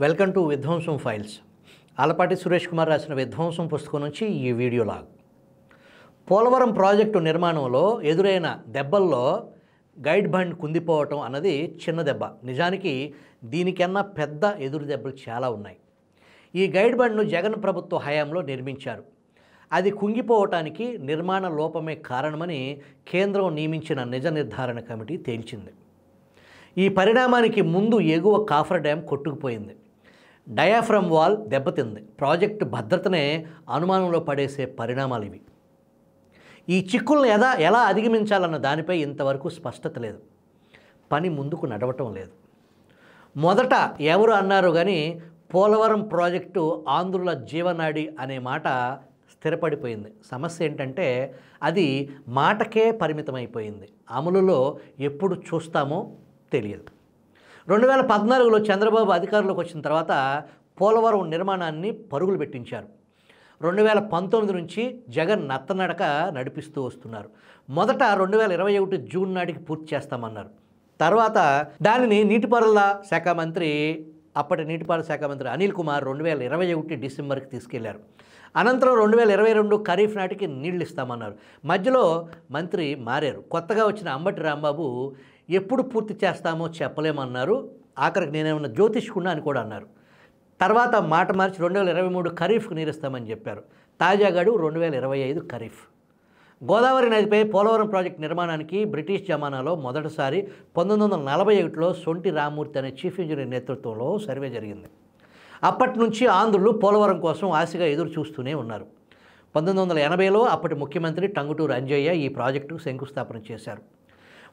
Welcome to విధ్వంసం files. Alapati Suresh Kumar రాసిన విధ్వంసం పుస్తకం నుంచి ఈ వీడియో లాగ్. పోలవరం ప్రాజెక్టు నిర్మాణంలో ఎదురైన దెబ్బల్లో గైడ్ బండ్ కుందిపోవటం అన్నది చిన్న దెబ్బ. నిజానికి దీనికన్నా పెద్ద ఎదురు దెబ్బలు చాలా ఉన్నాయి. ఈ గైడ్ బండ్ను జగన్ ప్రభుత్వ హయాంలో నిర్మించారు. అది కుంగిపోవటానికి నిర్మాణ లోపమే కారణమని కేంద్రం నియమించిన నిజ నిర్ధారణ కమిటీ తేల్చింది. ఈ పరిణామానికి ముందు ఎగువ కాఫర్ డ్యాం కొట్టుకుపోయింది. డయాఫ్రమ్ వాల్ దెబ్బతింది. ప్రాజెక్టు భద్రతనే అనుమానంలో పడేసే పరిణామాలు ఇవి. ఈ చిక్కులను ఎలా అధిగమించాలన్న దానిపై ఇంతవరకు స్పష్టత లేదు. పని ముందుకు నడవటం లేదు. మొదట ఎవరు అన్నారు కానీ పోలవరం ప్రాజెక్టు ఆంధ్రుల జీవనాడి అనే మాట స్థిరపడిపోయింది. సమస్య ఏంటంటే అది మాటకే పరిమితమైపోయింది. అమలులో ఎప్పుడు చూస్తామో తెలియదు. 2014లో చంద్రబాబు అధికారంలోకి వచ్చిన తర్వాత పోలవరం నిర్మాణాన్ని పరుగులు పెట్టించారు. 2019 నుంచి జగన్ నత్తనడక నడిపిస్తూ వస్తున్నారు. మొదట 2021 జూన్ నాటికి పూర్తి చేస్తామన్నారు. తర్వాత దానిని అప్పటి నీటిపారుదల శాఖ మంత్రి అనిల్ కుమార్ 2021 డిసెంబర్కి తీసుకెళ్లారు. అనంతరం 2022 ఖరీఫ్ నాటికి నీళ్లు ఇస్తామన్నారు. మధ్యలో మంత్రి మారారు. కొత్తగా వచ్చిన అంబటి రాంబాబు ఎప్పుడు పూర్తి చేస్తామో చెప్పలేమన్నారు. ఆఖరికి నేనేమన్నా జ్యోతిష్కున్నా అని కూడా అన్నారు. తర్వాత మాట మార్చి 2023 ఖరీఫ్కు నీరుస్తామని చెప్పారు. తాజాగాడు 2025 ఖరీఫ్. గోదావరి నదిపై పోలవరం ప్రాజెక్టు నిర్మాణానికి బ్రిటిష్ జమానాలో మొదటిసారి 1941లో సొంటి రామ్మూర్తి అనే చీఫ్ ఇంజనీర్ నేతృత్వంలో సర్వే జరిగింది. అప్పటి నుంచి ఆంధ్రులు పోలవరం కోసం ఆశగా ఎదురు చూస్తూనే ఉన్నారు. 1980లో అప్పటి ముఖ్యమంత్రి టంగుటూరు అంజయ్య ఈ ప్రాజెక్టుకు శంకుస్థాపన చేశారు.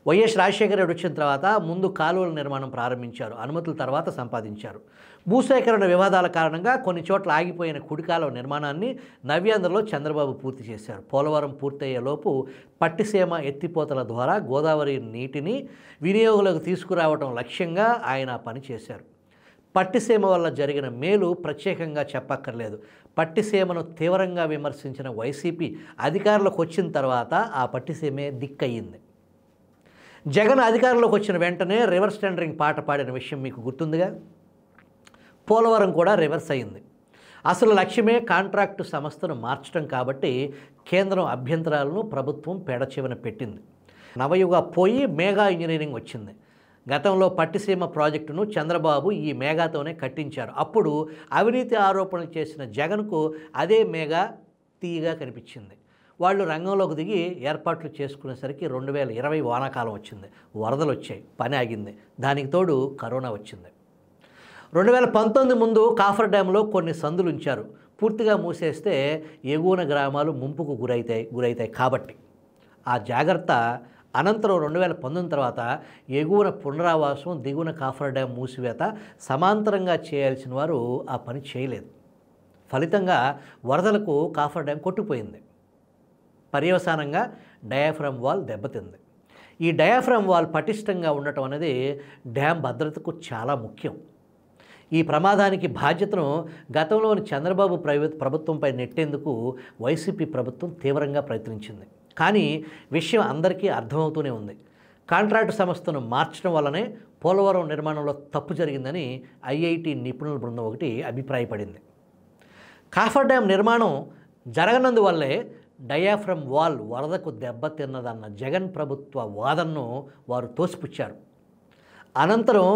వైఎస్ రాజశేఖర రెడ్డి వచ్చిన తర్వాత ముందు కాలువల నిర్మాణం ప్రారంభించారు. అనుమతుల తర్వాత సంపాదించారు. భూసేకరణ వివాదాల కారణంగా కొన్ని చోట్ల ఆగిపోయిన కుడి కాలువ నిర్మాణాన్ని నవ్యాంధ్రలో చంద్రబాబు పూర్తి చేశారు. పోలవరం పూర్తయ్యేలోపు పట్టిసీమ ఎత్తిపోతల ద్వారా గోదావరి నీటిని వినియోగంలోకి తీసుకురావడం లక్ష్యంగా ఆయన పని చేశారు. పట్టిసీమ వల్ల జరిగిన మేలు ప్రత్యేకంగా చెప్పక్కర్లేదు. పట్టిసీమను తీవ్రంగా విమర్శించిన వైసీపీ అధికారంలోకి వచ్చిన తర్వాత ఆ పట్టిసీమే దిక్కయ్యింది. జగన్ అధికారంలోకి వచ్చిన వెంటనే రివర్స్ టెండరింగ్ పాట పాడిన విషయం మీకు గుర్తుందిగా. పోలవరం కూడా రివర్స్ అయింది. అసలు లక్ష్యమే కాంట్రాక్టు సంస్థను మార్చడం కాబట్టి కేంద్రం అభ్యంతరాలను ప్రభుత్వం పెడచెవిన పెట్టింది. నవయుగ పోయి మేఘా ఇంజనీరింగ్ వచ్చింది. గతంలో పట్టిసీమ ప్రాజెక్టును చంద్రబాబు ఈ మేఘాతోనే కట్టించారు. అప్పుడు అవినీతి ఆరోపణలు చేసిన జగన్కు అదే మేఘా తీయగా కనిపించింది. వాళ్ళు రంగంలోకి దిగి ఏర్పాట్లు చేసుకునేసరికి 2020 వానాకాలం వచ్చింది. వరదలు వచ్చాయి. పని ఆగింది. దానికి తోడు కరోనా వచ్చింది. 2019 ముందు కాఫర్ డ్యాంలో కొన్ని సందులు ఉంచారు. పూర్తిగా మూసేస్తే ఎగువన గ్రామాలు ముంపుకు గురైతాయి కాబట్టి ఆ జాగ్రత్త. అనంతరం 2019 తర్వాత ఎగువన పునరావాసం, దిగువన కాఫర్ డ్యాం మూసివేత సమాంతరంగా చేయాల్సిన వారు ఆ పని చేయలేదు. ఫలితంగా వరదలకు కాఫర్ డ్యాం కొట్టుకుపోయింది. పర్యవసానంగా డయాఫ్రమ్ వాల్ దెబ్బతింది. ఈ డయాఫ్రమ్ వాల్ పటిష్టంగా ఉండటం అనేది డ్యాం భద్రతకు చాలా ముఖ్యం. ఈ ప్రమాదానికి బాధ్యతను గతంలోని చంద్రబాబు ప్రభుత్వంపై నెట్టేందుకు వైసీపీ ప్రభుత్వం తీవ్రంగా ప్రయత్నించింది. కానీ విషయం అందరికీ అర్థమవుతూనే ఉంది. కాంట్రాక్టు సంస్థను మార్చడం వల్లనే పోలవరం నిర్మాణంలో తప్పు జరిగిందని ఐఐటి నిపుణుల బృందం ఒకటి అభిప్రాయపడింది. కాఫర్ డ్యాం నిర్మాణం జరగనందువల్లే డయాఫ్రమ్ వాల్ వరదకు దెబ్బతిన్నదన్న జగన్ ప్రభుత్వ వాదనను వారు తోసిపుచ్చారు. అనంతరం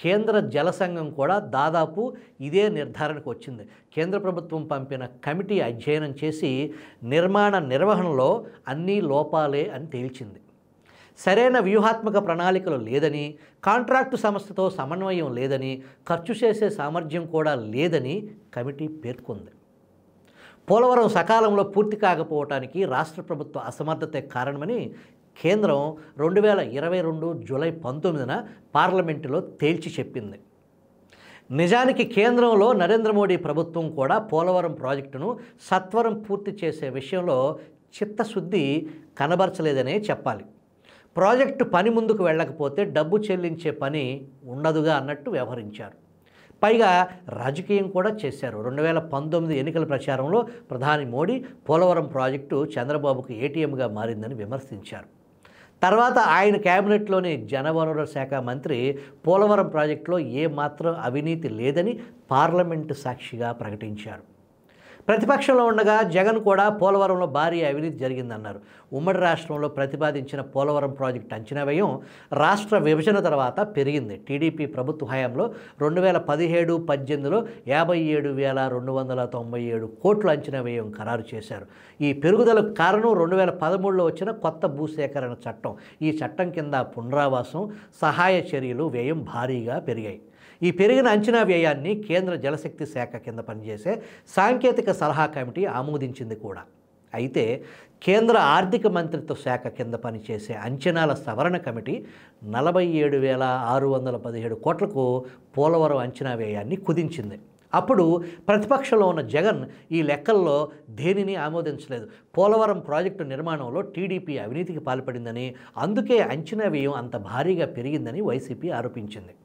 కేంద్ర జల సంఘం కూడా దాదాపు ఇదే నిర్ధారణకు వచ్చింది. కేంద్ర ప్రభుత్వం పంపిన కమిటీ అధ్యయనం చేసి నిర్మాణ నిర్వహణలో అన్నీ లోపాలే అని తేల్చింది. సరైన వ్యూహాత్మక ప్రణాళికలు లేదని, కాంట్రాక్టు సంస్థతో సమన్వయం లేదని, ఖర్చు చేసే సామర్థ్యం కూడా లేదని కమిటీ పేర్కొంది. పోలవరం సకాలంలో పూర్తి కాకపోవటానికి రాష్ట్ర ప్రభుత్వ అసమర్థతే కారణమని కేంద్రం 2022 జూలై 19న పార్లమెంటులో తేల్చి చెప్పింది. నిజానికి కేంద్రంలో నరేంద్ర మోడీ ప్రభుత్వం కూడా పోలవరం ప్రాజెక్టును సత్వరం పూర్తి చేసే విషయంలో చిత్తశుద్ధి కనబరచలేదనే చెప్పాలి. ప్రాజెక్టు పని ముందుకు వెళ్ళకపోతే డబ్బు చెల్లించే పని ఉండదుగా అన్నట్టు వ్యవహరించారు. పైగా రాజకీయం కూడా చేశారు. 2019 ఎన్నికల ప్రచారంలో ప్రధాని మోడీ పోలవరం ప్రాజెక్టు చంద్రబాబుకు ఏటీఎంగా మారిందని విమర్శించారు. తర్వాత ఆయన క్యాబినెట్లోని జనవనరుల శాఖ మంత్రి పోలవరం ప్రాజెక్టులో ఏమాత్రం అవినీతి లేదని పార్లమెంటు సాక్షిగా ప్రకటించారు. ప్రతిపక్షంలో ఉండగా జగన్ కూడా పోలవరంలో భారీ అవినీతి జరిగిందన్నారు. ఉమ్మడి రాష్ట్రంలో ప్రతిపాదించిన పోలవరం ప్రాజెక్టు అంచనా వ్యయం రాష్ట్ర విభజన తర్వాత పెరిగింది. టీడీపీ ప్రభుత్వ హయాంలో 2017-18లో 57,297 కోట్ల అంచనా వ్యయం ఖరారు చేశారు. ఈ పెరుగుదలకు కారణం 2013లో వచ్చిన కొత్త భూసేకరణ చట్టం. ఈ చట్టం కింద పునరావాసం, సహాయ చర్యలు వ్యయం భారీగా పెరిగాయి. ఈ పెరిగిన అంచనా వ్యయాన్ని కేంద్ర జలశక్తి శాఖ కింద పనిచేసే సాంకేతిక సలహా కమిటీ ఆమోదించింది కూడా. అయితే కేంద్ర ఆర్థిక మంత్రిత్వ శాఖ కింద పనిచేసే అంచనాల సవరణ కమిటీ 47,617 కోట్లకు పోలవరం అంచనా వ్యయాన్ని కుదించింది. అప్పుడు ప్రతిపక్షంలో ఉన్న జగన్ ఈ లెక్కల్లో దేనిని ఆమోదించలేదు. పోలవరం ప్రాజెక్టు నిర్మాణంలో టీడీపీ అవినీతికి పాల్పడిందని, అందుకే అంచనా వ్యయం అంత భారీగా పెరిగిందని వైసీపీ ఆరోపించింది.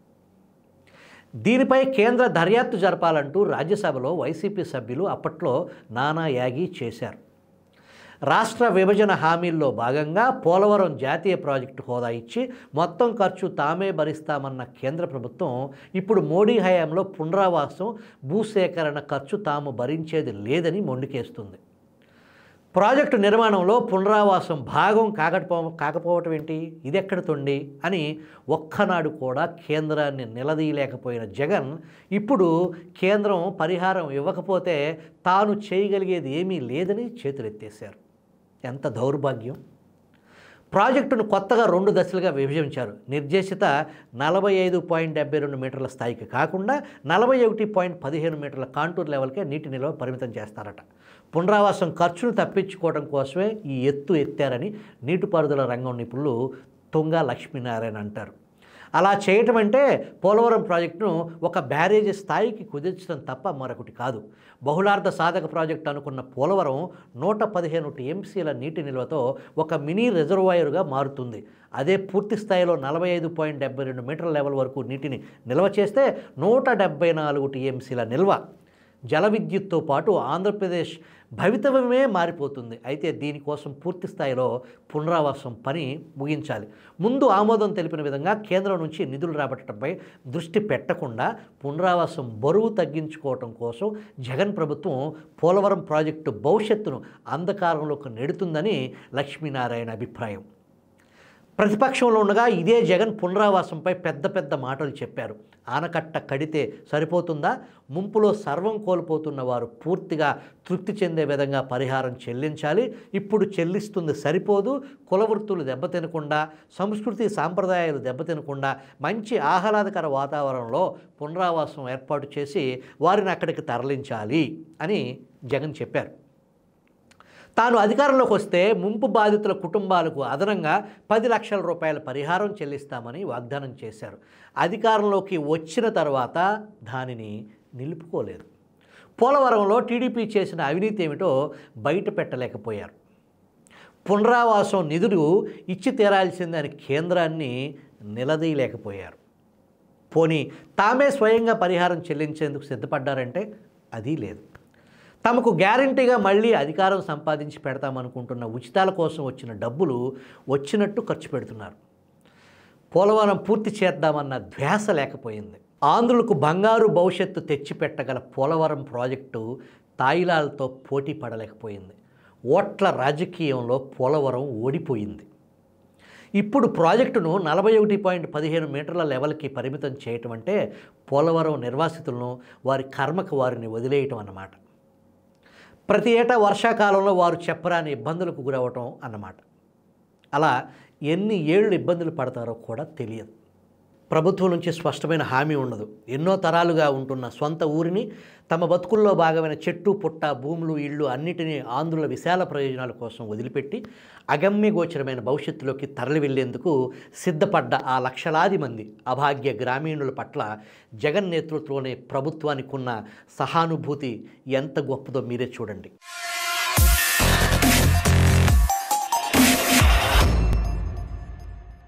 దీనిపై కేంద్ర దర్యాప్తు జరపాలంటూ రాజ్యసభలో వైసీపీ సభ్యులు అప్పట్లో నానా యాగి చేశారు. రాష్ట్ర విభజన హామీల్లో భాగంగా పోలవరం జాతీయ ప్రాజెక్టు హోదా ఇచ్చి మొత్తం ఖర్చు తామే భరిస్తామన్న కేంద్ర ప్రభుత్వం ఇప్పుడు మోడీ హయాంలో పునరావాసం, భూసేకరణ ఖర్చు తాము భరించేది లేదని మొండికేస్తుంది. ప్రాజెక్టు నిర్మాణంలో పునరావాసం భాగం కాకపోవటం ఏంటి, ఇదెక్కడ తొండి అని ఒక్కనాడు కూడా కేంద్రాన్ని నిలదీయలేకపోయిన జగన్ ఇప్పుడు కేంద్రం పరిహారం ఇవ్వకపోతే తాను చేయగలిగేది ఏమీ లేదని చేతులెత్తేశారు. ఎంత దౌర్భాగ్యం! ప్రాజెక్టును కొత్తగా 2 దశలుగా విభజించారు. నిర్దేశిత 45.72 మీటర్ల స్థాయికి కాకుండా 41.15 మీటర్ల కాంటూర్ లెవెల్కే నీటి నిల్వ పరిమితం చేస్తారట. పునరావాసం ఖర్చును తప్పించుకోవడం కోసమే ఈ ఎత్తు ఎత్తారని నీటిపారుదల రంగం నిపుణులు తుంగా లక్ష్మీనారాయణ అంటారు. అలా చేయటం అంటే పోలవరం ప్రాజెక్టును ఒక బ్యారేజీ స్థాయికి కుదించడం తప్ప మరొకటి కాదు. బహుళార్థ సాధక ప్రాజెక్టు అనుకున్న పోలవరం 115 టీఎంసీల నీటి నిల్వతో ఒక మినీ రిజర్వాయర్గా మారుతుంది. అదే పూర్తి స్థాయిలో 45.72 మీటర్ల లెవెల్ వరకు నీటిని నిల్వ చేస్తే 174 టీఎంసీల నిల్వ. జల విద్యుత్తో పాటు ఆంధ్రప్రదేశ్ భవితవ్యమే మారిపోతుంది. అయితే దీనికోసం పూర్తి స్థాయిలో పునరావాసం పని ముగించాలి. ముందు ఆమోదం తెలిపిన విధంగా కేంద్రం నుంచి నిధులు రాబట్టడంపై దృష్టి పెట్టకుండా పునరావాసం బరువు తగ్గించుకోవటం కోసం జగన్ ప్రభుత్వం పోలవరం ప్రాజెక్టు భవిష్యత్తును అంధకారంలోకి నెడుతుందని లక్ష్మీనారాయణ అభిప్రాయం. ప్రతిపక్షంలో ఉండగా ఇదే జగన్ పునరావాసంపై పెద్ద మాటలు చెప్పారు. ఆనకట్ట కడితే సరిపోతుందా? ముంపులో సర్వం కోల్పోతున్న వారు పూర్తిగా తృప్తి చెందే విధంగా పరిహారం చెల్లించాలి. ఇప్పుడు చెల్లిస్తుంది సరిపోదు. కులవృత్తులు దెబ్బతినకుండా, సంస్కృతి సాంప్రదాయాలు దెబ్బతినకుండా మంచి ఆహ్లాదకర వాతావరణంలో పునరావాసం ఏర్పాటు చేసి వారిని అక్కడికి తరలించాలి అని జగన్ చెప్పారు. తాను అధికారంలోకి వస్తే ముంపు బాధితుల కుటుంబాలకు అదనంగా 10 లక్షల రూపాయల పరిహారం చెల్లిస్తామని వాగ్దానం చేశారు. అధికారంలోకి వచ్చిన తర్వాత దానిని నిలుపుకోలేదు. పోలవరంలో టీడీపీ చేసిన అవినీతి ఏమిటో బయట పెట్టలేకపోయారు. పునరావాసం నిధులు ఇచ్చి తీరాల్సిందని కేంద్రాన్ని నిలదీయలేకపోయారు. పోనీ తామే స్వయంగా పరిహారం చెల్లించేందుకు సిద్ధపడ్డారంటే అది లేదు. తమకు గ్యారంటీగా మళ్ళీ అధికారం సంపాదించి పెడతామనుకుంటున్న ఉచితాల కోసం వచ్చిన డబ్బులు వచ్చినట్టు ఖర్చు పెడుతున్నారు. పోలవరం పూర్తి చేద్దామన్న ధ్యాస లేకపోయింది. ఆంధ్రులకు బంగారు భవిష్యత్తు తెచ్చిపెట్టగల పోలవరం ప్రాజెక్టు తాయిలాలతో పోటీ పడలేకపోయింది. ఓట్ల రాజకీయంలో పోలవరం ఓడిపోయింది. ఇప్పుడు ప్రాజెక్టును 41.15 మీటర్ల లెవెల్కి పరిమితం చేయటం అంటే పోలవరం నిర్వాసితులను వారి కర్మకు వారిని వదిలేయటం అన్నమాట. ప్రతి ఏటా వర్షాకాలంలో వారు చెప్పరాని ఇబ్బందులకు గురవటం అన్నమాట. అలా ఎన్ని ఏళ్ళు ఇబ్బందులు పడతారో కూడా తెలియదు. ప్రభుత్వం నుంచి స్పష్టమైన హామీ ఉండదు. ఎన్నో తరాలుగా ఉంటున్న సొంత ఊరిని, తమ బతుకుల్లో భాగమైన చెట్టు పుట్ట, భూములు, ఇళ్ళు అన్నిటినీ ఆంధ్రుల విశాల ప్రయోజనాల కోసం వదిలిపెట్టి అగమ్యగోచరమైన భవిష్యత్తులోకి తరలి వెళ్లేందుకు సిద్ధపడ్డ ఆ లక్షలాది మంది అభాగ్య గ్రామీణుల పట్ల జగన్ నేతృత్వంలోని ప్రభుత్వానికి ఉన్న సహానుభూతి ఎంత గొప్పదో మీరే చూడండి.